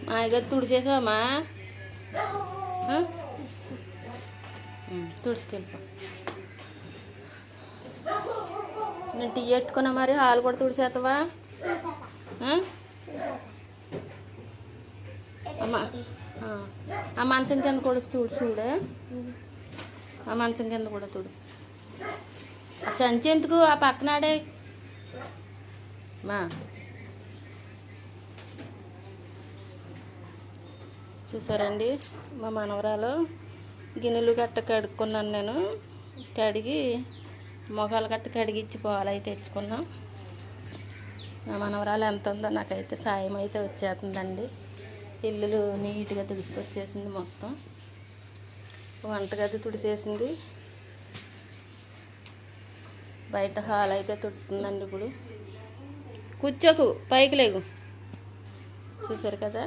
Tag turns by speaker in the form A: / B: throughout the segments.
A: మాయగా తుడిచేసామా? తుడుచుకెళ్ళిపో. నేను టీ పెట్టుకున్నా, మరి హాలు కూడా తుడిచేస్తావా? అమ్మా ఆ మంచం కింద కూడా తుడు చూడే. ఆ మంచం కింద కూడా తుడు. ఆ చంచి ఎందుకు ఆ పక్కనాడే మా. చూసారండి మా మనవరాలు గిన్నెలు గట్ట కడుక్కున్నాను. నేను కడిగి మొఖాలు గట్ట కడిగిచ్చి పాలు అయితే తెచ్చుకున్నాం. మా మనవరాలు ఎంత ఉందో నాకైతే సాయం అయితే వచ్చేస్తుందండి. ఇల్లులు నీట్గా తుడిసుకొచ్చేసింది, మొత్తం వంటగది తుడిసేసింది, బయట హాల్ అయితే తుడుతుందండి. ఇప్పుడు కూర్చోకు, పైకి లేగు. చూసారు కదా.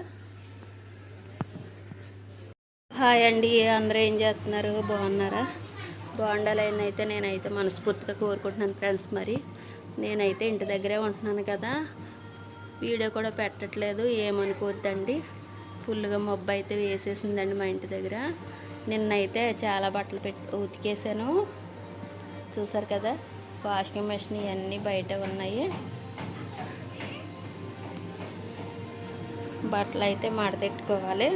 A: హాయ్ అండి, అందరూ ఏం చేస్తున్నారు? బాగున్నారా? బాగుండాలని అయితే నేనైతే మనస్ఫూర్తిగా కోరుకుంటున్నాను ఫ్రెండ్స్. మరి నేనైతే ఇంటి దగ్గరే ఉంటున్నాను కదా, వీడియో కూడా పెట్టట్లేదు, ఏమనుకోవద్దండి. ఫుల్గా మబ్బు అయితే వేసేసిందండి మా ఇంటి దగ్గర. నిన్నైతే చాలా బట్టలు ఉతికేసాను. చూసారు కదా, వాషింగ్ మెషిన్ ఇవన్నీ బయట ఉన్నాయి. బట్టలు అయితే మడతెట్టుకోవాలి.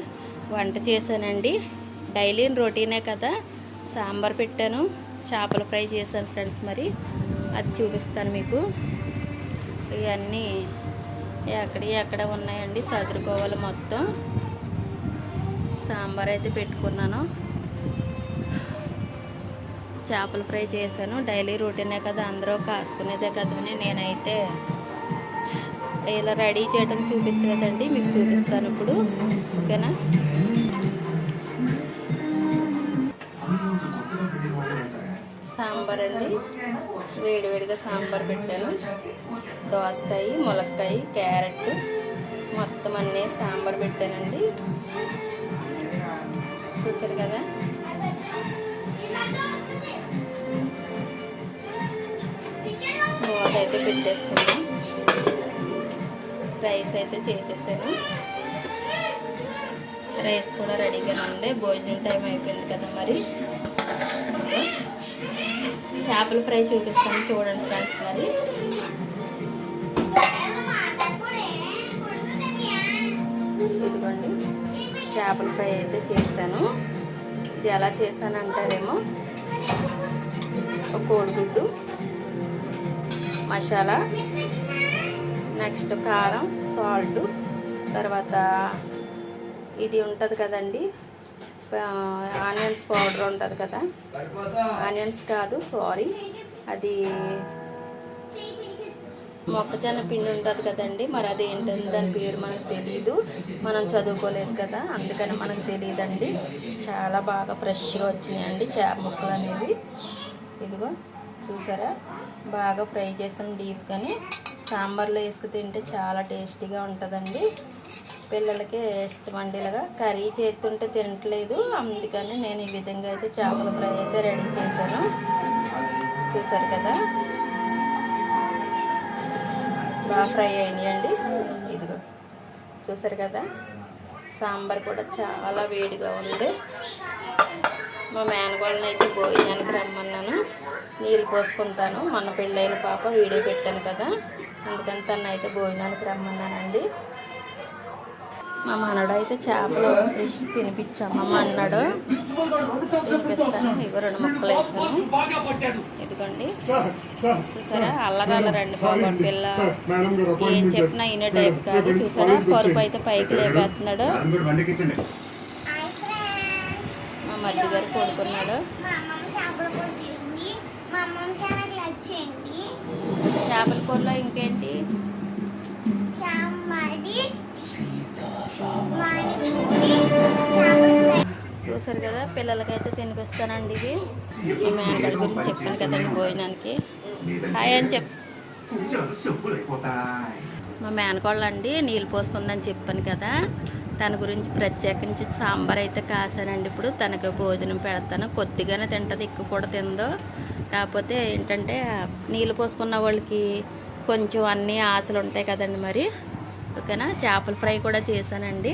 A: వంట చేశానండి, డైలీ రొటీనే కదా. సాంబార్ పెట్టాను, చేపల ఫ్రై చేశాను ఫ్రెండ్స్. మరి అది చూపిస్తాను మీకు. ఇవన్నీ ఎక్కడ ఉన్నాయండి, సదురుకోవాలి మొత్తం. సాంబార్ అయితే పెట్టుకున్నాను, చేపల ఫ్రై చేశాను. డైలీ రొటీనే కదా, అందరూ కాసుకునేదే కదని నేనైతే ఇలా రెడీ చేయడం చూపించలేదండి, మీకు చూపిస్తాను ఇప్పుడు. ఓకేనా. సాంబార్ అండి, వేడివేడిగా సాంబార్ పెట్టాను. దోసకాయ, ములక్కాయ, క్యారెట్ మొత్తం అన్నీ సాంబార్ పెట్టానండి. చూసారు కదా. మూత అయితే పెట్టేసుకున్నాం. రైస్ అయితే చేసేసాను. రైస్ కూడా రెడీగా ఉండే, భోజనం టైం అయిపోయింది కదా. మరి చేపల ఫ్రై చూపిస్తాను, చూడండి ఫ్రెండ్స్. మరి ఇదిగోండి, చేపల ఫ్రై అయితే చేశాను. ఇది ఎలా చేశాను అంటారేమో, ఒక కోడిగుడ్డు, మసాలా, నెక్స్ట్ కారం, సాల్ట్, తర్వాత ఇది ఉంటుంది కదండి ఆనియన్స్ పౌడర్ ఉంటుంది కదా. ఆనియన్స్ కాదు, సారీ, అది మొక్కజొన్న పిండి ఉంటుంది కదండి. మరి అది ఏంటంటే దాని పేరు మనకు తెలియదు, మనం చదువుకోలేదు కదా, అందుకని మనకు తెలియదండి. చాలా బాగా ఫ్రెష్గా వచ్చినాయండి చేప ముక్కలు అనేవి. ఇదిగో చూసారా, బాగా ఫ్రై చేసాను డీప్గాని. సాంబార్లో వేసుకు తింటే చాలా టేస్టీగా ఉంటుందండి. పిల్లలకి ఇష్టమండి. ఇలాగా కర్రీ చేస్తుంటే తినట్లేదు, అందుకని నేను ఈ విధంగా అయితే చేపల ఫ్రై అయితే రెడీ చేశాను. చూసారు కదా, బాగా ఫ్రై అయినాయండి. ఇదిగో చూసారు కదా, సాంబార్ కూడా చాలా వేడిగా ఉంది. మా మేనగోళ్ళని అయితే భోజనానికి రమ్మన్నాను, నీళ్ళు పోసుకుంటాను. మొన్న పెళ్ళైన పాప వీడియో పెట్టాను కదా, అందుకని తను అయితే భోజనానికి రమ్మన్నానండి. మా మనడు అయితే చేపలు ఫిష్ తినిపించాము. మా అన్నాడు తినిపిస్తాను. ఇగో 2 ముక్కలు వేస్తాను. ఇదిగోండి చూసారా, అల్లరండి బాబు పిల్ల, ఏం చెప్పినా ఇనే టైప్ కాదు. చూసారా, పరుపు అయితే పైకి లేపేస్తున్నాడు. మా మధ్య గారు కొడుకున్నాడు. చేపల కూరలో ఇంకేంటి, చూసారు కదా, పిల్లలకైతే తినిపిస్తానండి. ఇది ఈ మేనగడి గురించి చెప్పాను కదండి భోజనానికి. హాయ్ అని మా మేనకోళ్ళు అండి నీళ్ళు పోస్తుందని చెప్పాను కదా, తన గురించి ప్రత్యేకించి సాంబార్ అయితే కాసానండి. ఇప్పుడు తనకి భోజనం పెడతాను. కొద్దిగానే తింటుంది, ఎక్కువ కూడా తిందో. కాకపోతే ఏంటంటే నీళ్ళు పోసుకున్న వాళ్ళకి కొంచెం అన్నీ ఆశలు ఉంటాయి కదండి. మరి ఓకేనా. చేపల ఫ్రై కూడా చేశానండి.